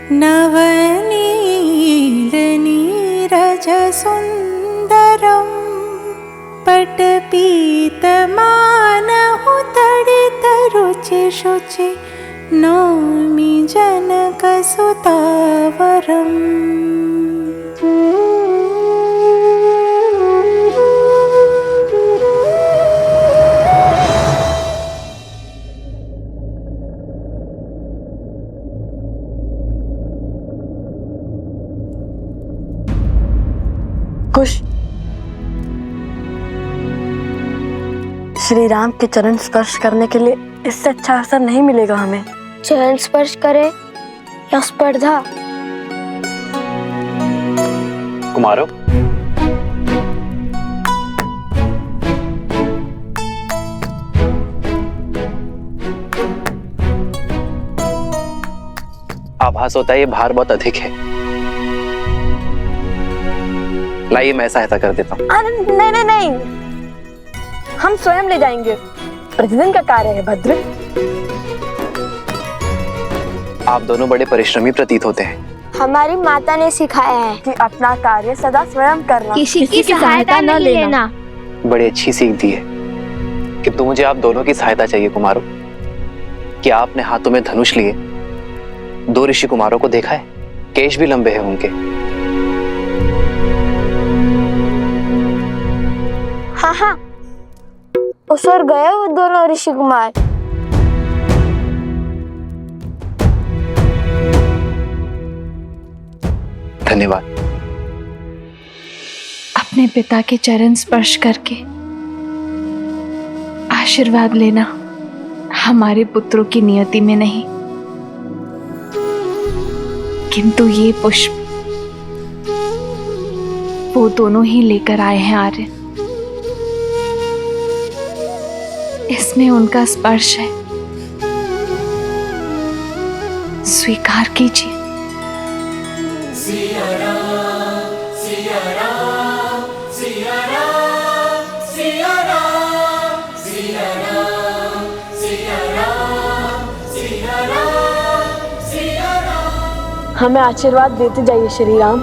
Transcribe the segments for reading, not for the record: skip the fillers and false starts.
नवनीलनीरजसुन्दरं पटपीतमानहु तडितरुचिशुचि नौमि जनकसुतावरम्। कुश, श्री राम के चरण स्पर्श करने के लिए इससे अच्छा अवसर नहीं मिलेगा हमें। चरण स्पर्श करे या स्पर्धा? कुमारों, आभास होता है ये भार बहुत अधिक है। लाइए मैं सहायता कर देता हूँ। नहीं नहीं नहीं, हम स्वयं ले जाएंगे, प्रतिदिन का कार्य है भद्र। आप दोनों बड़े परिश्रमी प्रतीत होते हैं। हमारी माता ने सिखाया है कि अपना कार्य सदा स्वयं करना, किसी की सहायता न लेना। बड़ी अच्छी सीख दी है, किंतु मुझे आप दोनों की सहायता चाहिए कुमारों। क्या आपने हाथों में धनुष लिए दो ऋषि कुमारों को देखा है? केश भी लंबे हैं उनके। हाँ हाँ, उस ओर गए वो दोनों ऋषि कुमार। धन्यवाद। अपने पिता के चरण स्पर्श करके आशीर्वाद लेना हमारे पुत्रों की नियति में नहीं, किंतु ये पुष्प वो दोनों ही लेकर आए हैं आर्य। इसमें उनका स्पर्श है, स्वीकार कीजिए। हमें आशीर्वाद देते जाइए श्री राम।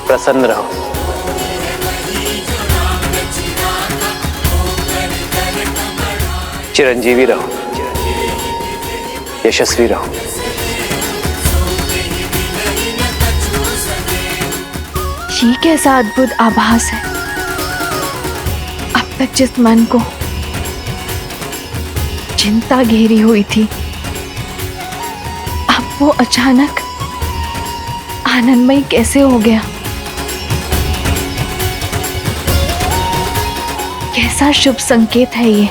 प्रसन्न रहो। चिरंजीवी रहो, यशस्वी रहो। ये कैसा अद्भुत आभास है। अब तक जिस मन को चिंता घेरी हुई थी, अब वो अचानक आनंदमय कैसे हो गया। कैसा शुभ संकेत है ये।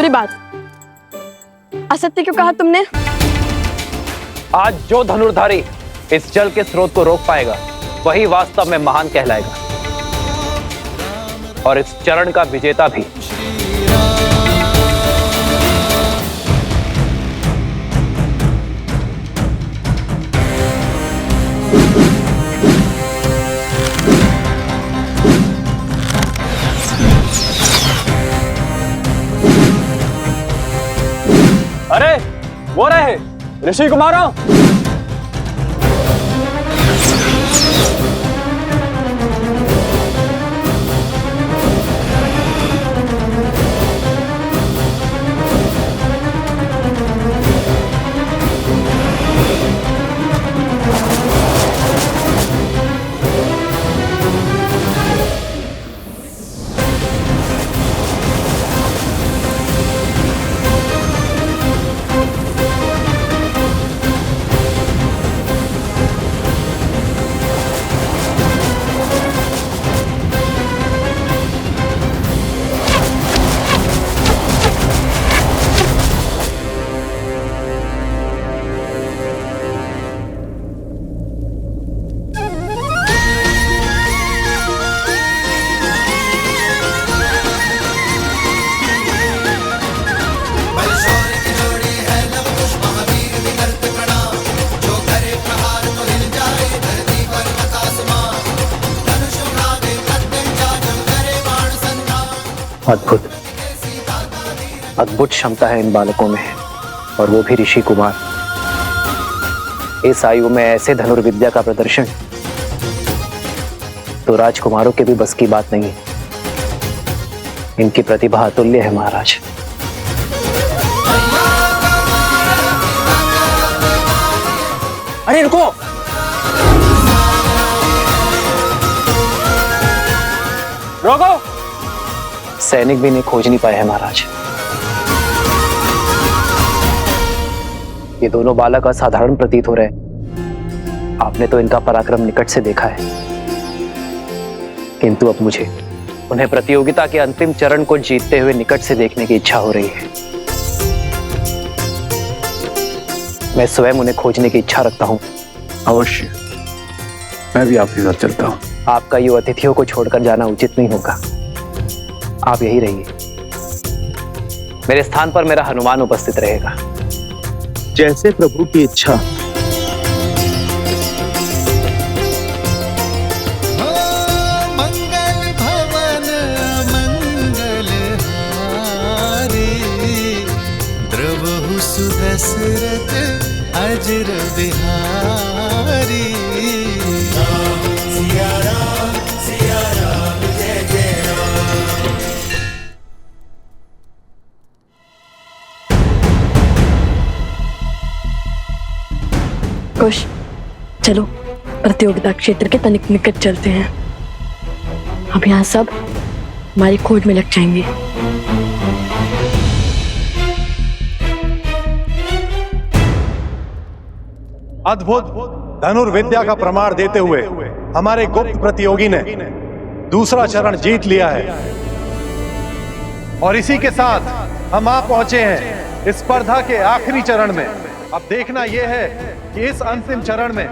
बुरी बात। असत्य क्यों कहा तुमने? आज जो धनुर्धारी इस जल के स्रोत को रोक पाएगा वही वास्तव में महान कहलाएगा, और इस चरण का विजेता भी। अरे वो रहे ऋषि कुमारों। अद्भुत अद्भुत क्षमता है इन बालकों में, और वो भी ऋषि कुमार। इस आयु में ऐसे धनुर्विद्या का प्रदर्शन तो राजकुमारों के भी बस की बात नहीं। इनकी प्रतिभा अतुल्य है महाराज। अरे रुको, रोको। सैनिक भी इन्हें खोज नहीं पाए हैं महाराज। ये दोनों बालक असाधारण प्रतीत हो रहे हैं। आपने तो इनका पराक्रम निकट से देखा है, किंतु अब मुझे उन्हें प्रतियोगिता के अंतिम चरण को जीतते हुए निकट से देखने की इच्छा हो रही है। मैं स्वयं उन्हें खोजने की इच्छा रखता हूं। अवश्य, मैं भी आपके साथ चलता हूं। आपका यूं अतिथियों को छोड़कर जाना उचित नहीं होगा। आप यही रहिए। मेरे स्थान पर मेरा हनुमान उपस्थित रहेगा। जैसे प्रभु की इच्छा। मंगल भवन मंगल हारी, द्रवहु सुदशरथ अजर बिहारी। सिया राम जय जय राम। कुश, चलो प्रतियोगिता क्षेत्र के तनिक निकट चलते हैं। अब यहाँ सब हमारी खोज में लग जाएंगे। अद्भुत धनुर्विद्या का प्रमाण देते हुए हमारे गुप्त प्रतियोगी ने दूसरा चरण जीत लिया है, और इसी के साथ हम आ पहुंचे हैं इस स्पर्धा के आखिरी चरण में। अब देखना यह है कि इस अंतिम चरण में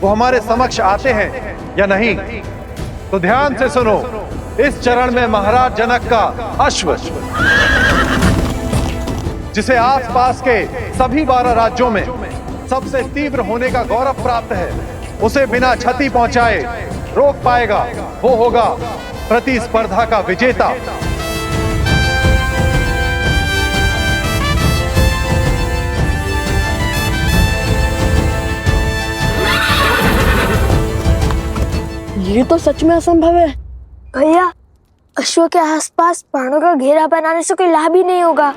वो हमारे समक्ष आते हैं या नहीं। तो ध्यान से सुनो, इस चरण में महाराज जनक का अश्व, जिसे आसपास के सभी 12 राज्यों में सबसे तीव्र होने का गौरव प्राप्त है, उसे बिना क्षति पहुंचाए रोक पाएगा वो होगा प्रतिस्पर्धा का विजेता। ये तो सच में असंभव है। भैया, अश्व के आसपास बाणों का घेरा बनाने से कोई लाभ ही नहीं होगा।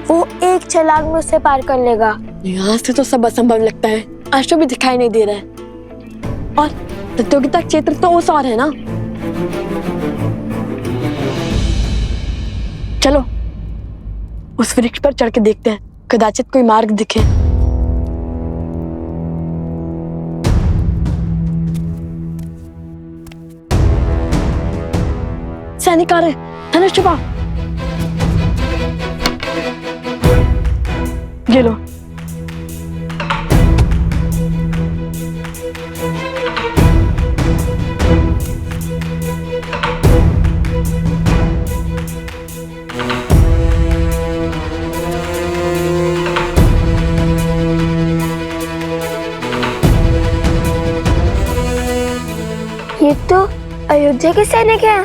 वो एक छलांग में उसे पार कर लेगा। यहाँ से तो सब असंभव लगता है। अश्व भी दिखाई नहीं दे रहा है, और प्रतियोगिता क्षेत्र तो उस और है ना। चलो उस वृक्ष पर चढ़ के देखते हैं, कदाचित कोई मार्ग दिखे। सैनिक आ रहे, धनुष छुपा। ये लो। ये तो अयोध्या के सैनिक हैं।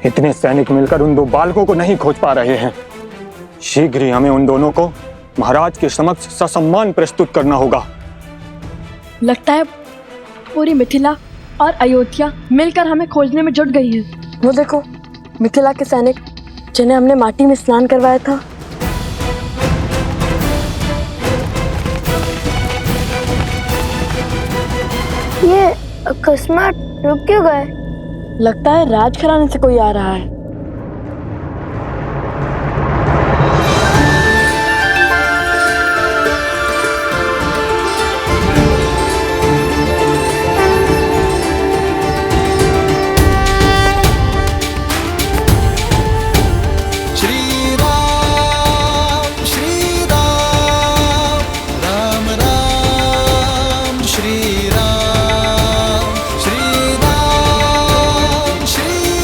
इतने सैनिक मिलकर उन दो बालकों को नहीं खोज पा रहे हैं। शीघ्र ही हमें उन दोनों को महाराज के समक्ष ससम्मान प्रस्तुत करना होगा। लगता है पूरी मिथिला और अयोध्या मिलकर हमें खोजने में जुट गई है। वो देखो, मिथिला के सैनिक जिन्हें हमने माटी में स्नान करवाया था। ये अकस्मात रुक क्यों गए? लगता है राजघराने से कोई आ रहा है। श्री राम राम राम श्री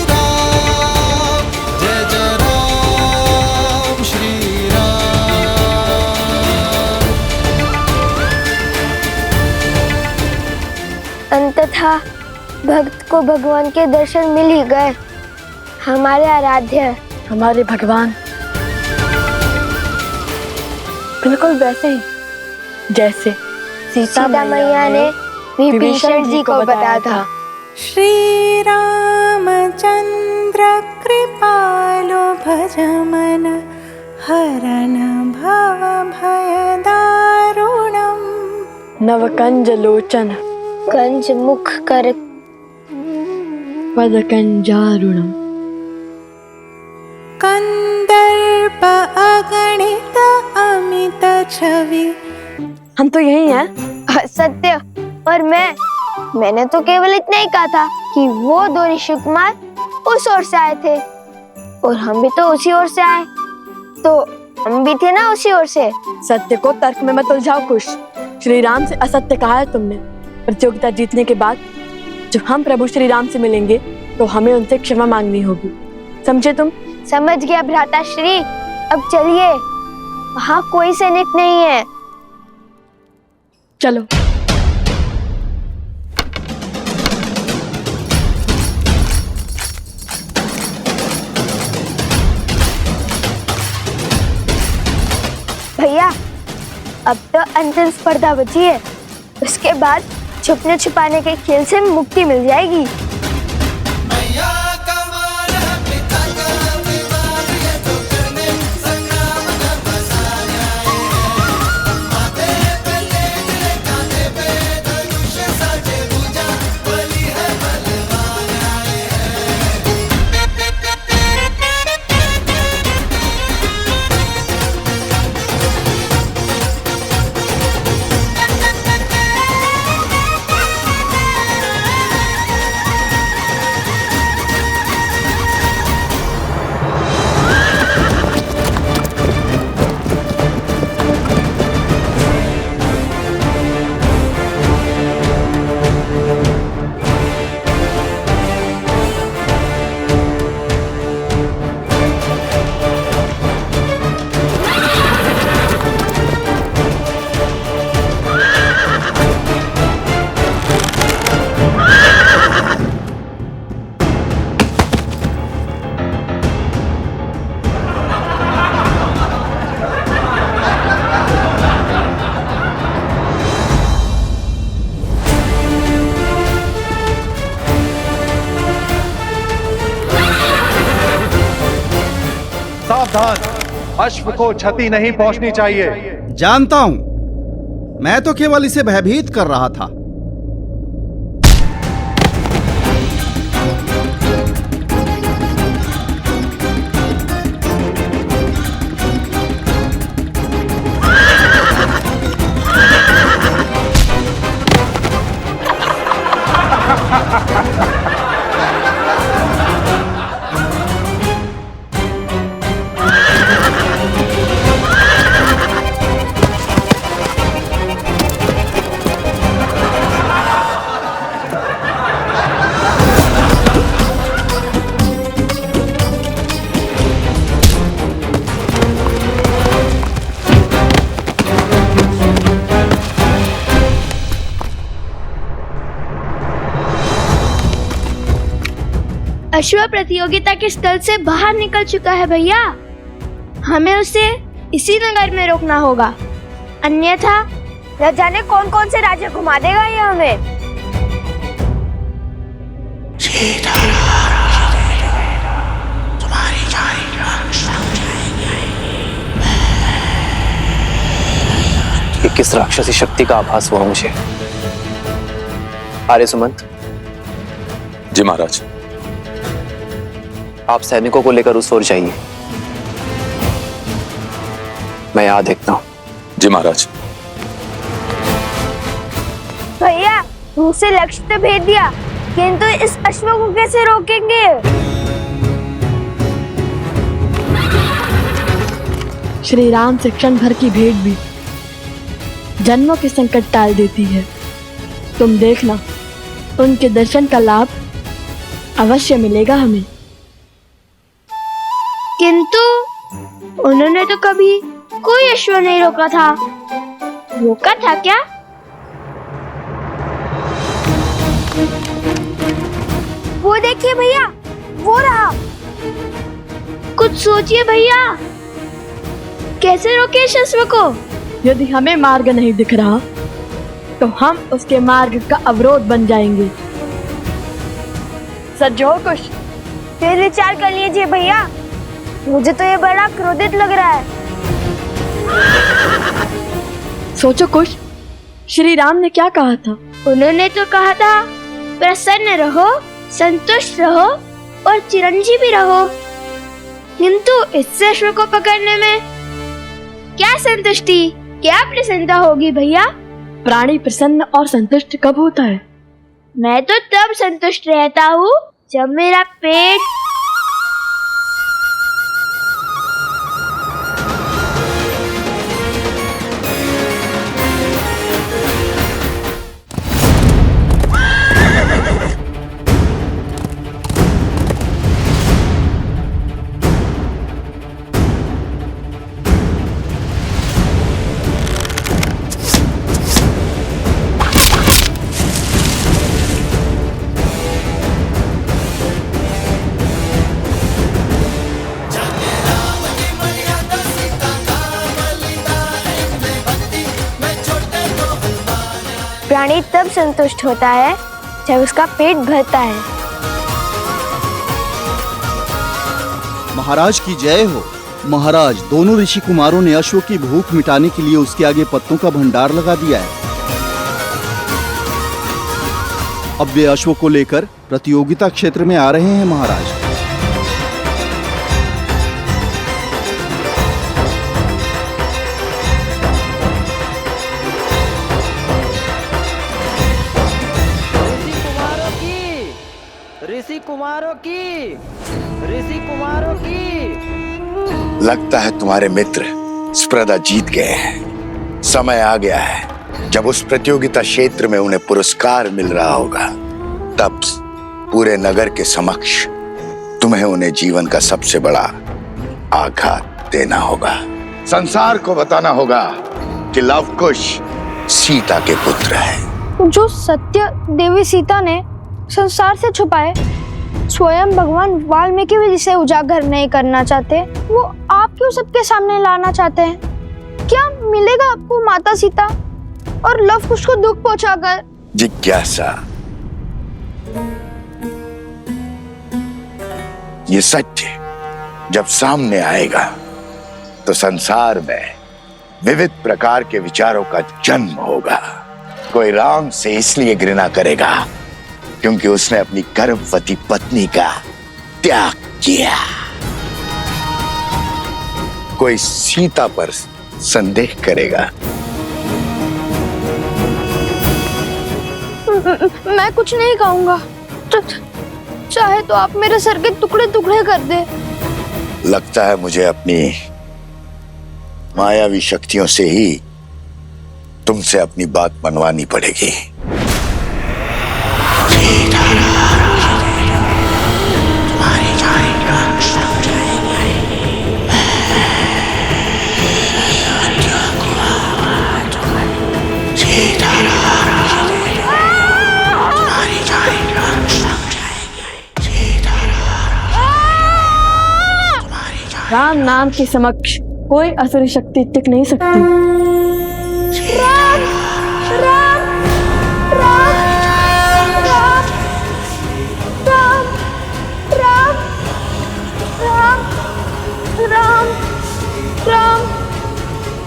राम जय जय राम श्री राम। अंततः भक्त को भगवान के दर्शन मिल ही गए। हमारे आराध्य, हमारे भगवान बिल्कुल वैसे ही जैसे सीता मैया ने विभीषण जी को बताया था। श्री रामचंद्र कृपालो भजमन हरन भव भय दारुणम। नवकंज लोचन कंज मुख कर पदकंजारुणम। कंदर्प अगणित अमित छवि। हम तो यही हैं। सत्य। और मैंने तो केवल इतना ही कहा था कि वो दो ऋषि कुमार उस ओर से आए थे और हम भी तो उसी ओर से आए, तो हम भी थे ना उसी ओर से। सत्य को तर्क में मत उलझाओ कुश। श्री राम से असत्य कहा है तुमने। प्रतियोगिता जीतने के बाद जब हम प्रभु श्री राम से मिलेंगे तो हमें उनसे क्षमा मांगनी होगी, समझे तुम? समझ गया भ्राता श्री। अब चलिए, वहाँ कोई सैनिक नहीं है। चलो। भैया, अब तो अंतिम स्पर्धा बची है। उसके बाद छुपने छुपाने के खेल से मुक्ति मिल जाएगी। सावधान, अश्व को क्षति नहीं पहुंचनी चाहिए। जानता हूं, मैं तो केवल इसे भयभीत कर रहा था। अश्व प्रतियोगिता के स्थल से बाहर निकल चुका है भैया। हमें उसे इसी नगर में रोकना होगा, अन्यथा न जाने कौन कौन से राज्य घुमा देगा ये हमें। ये किस राक्षसी शक्ति का आभास हुआ मुझे? आर्य सुमंत। जी महाराज। आप सैनिकों को लेकर उस ओर जाइए, मैं यहां देखता हूं। जी महाराज। भैया मुझसे लक्ष्य तो भेज दिया, किंतु इस अश्व को कैसे रोकेंगे? श्री राम से क्षण भर की भेंट भी जन्मों के संकट टाल देती है। तुम देखना, उनके दर्शन का लाभ अवश्य मिलेगा हमें। किंतु उन्होंने तो कभी कोई अश्व नहीं रोका था। रोका था क्या? वो देखिए भैया, वो रहा। कुछ सोचिए भैया, कैसे रोके इस अश्व को? यदि हमें मार्ग नहीं दिख रहा तो हम उसके मार्ग का अवरोध बन जाएंगे। सज्जो कुछ फिर विचार कर लीजिए भैया, मुझे तो ये बड़ा क्रोधित लग रहा है। सोचो कुछ, श्री राम ने क्या कहा था? उन्होंने तो कहा था प्रसन्न रहो, संतुष्ट रहो और चिरंजीवी रहो। किंतु इस अश्व को पकड़ने में क्या संतुष्टि, क्या प्रसन्नता होगी भैया? प्राणी प्रसन्न और संतुष्ट कब होता है? मैं तो तब संतुष्ट रहता हूँ जब मेरा पेट प्राणी तब संतुष्ट होता है जब उसका पेट भरता है। महाराज की जय हो। महाराज, दोनों ऋषि कुमारों ने अश्व की भूख मिटाने के लिए उसके आगे पत्तों का भंडार लगा दिया है। अब वे अश्व को लेकर प्रतियोगिता क्षेत्र में आ रहे हैं महाराज। ऋषि कुमारों की लगता है तुम्हारे मित्र स्पर्धा जीत गए हैं। समय आ गया है जब उस प्रतियोगिता क्षेत्र में उन्हें पुरस्कार मिल रहा होगा। तब पूरे नगर के समक्ष तुम्हें उन्हें जीवन का सबसे बड़ा आघात देना होगा। संसार को बताना होगा कि लव कुश सीता के पुत्र है। जो सत्य देवी सीता ने संसार से छुपाए, स्वयं भगवान वाल्मीकि भी जिसे उजागर नहीं करना चाहते, वो आप क्यों सबके सामने लाना चाहते हैं? क्या मिलेगा आपको माता सीता और लव कुश को दुख पहुंचाकर? जिज्ञासा, ये सत्य जब सामने आएगा तो संसार में विविध प्रकार के विचारों का जन्म होगा। कोई राम से इसलिए घृणा करेगा क्योंकि उसने अपनी गर्भवती पत्नी का त्याग किया। कोई सीता पर संदेह करेगा। मैं कुछ नहीं कहूंगा, चाहे तो आप मेरे सर के टुकड़े टुकड़े कर दे। लगता है मुझे अपनी मायावी शक्तियों से ही तुमसे अपनी बात मनवानी पड़ेगी। राम नाम के समक्ष कोई असुरी शक्ति टिक नहीं सकती। राम राम राम राम राम राम राम राम राम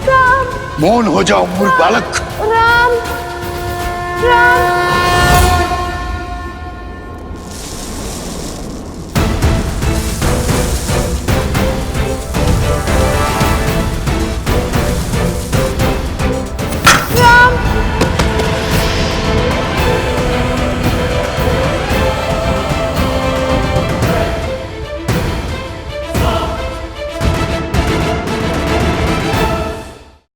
राम मौन हो जाओ मूर्ख बालक। राम राम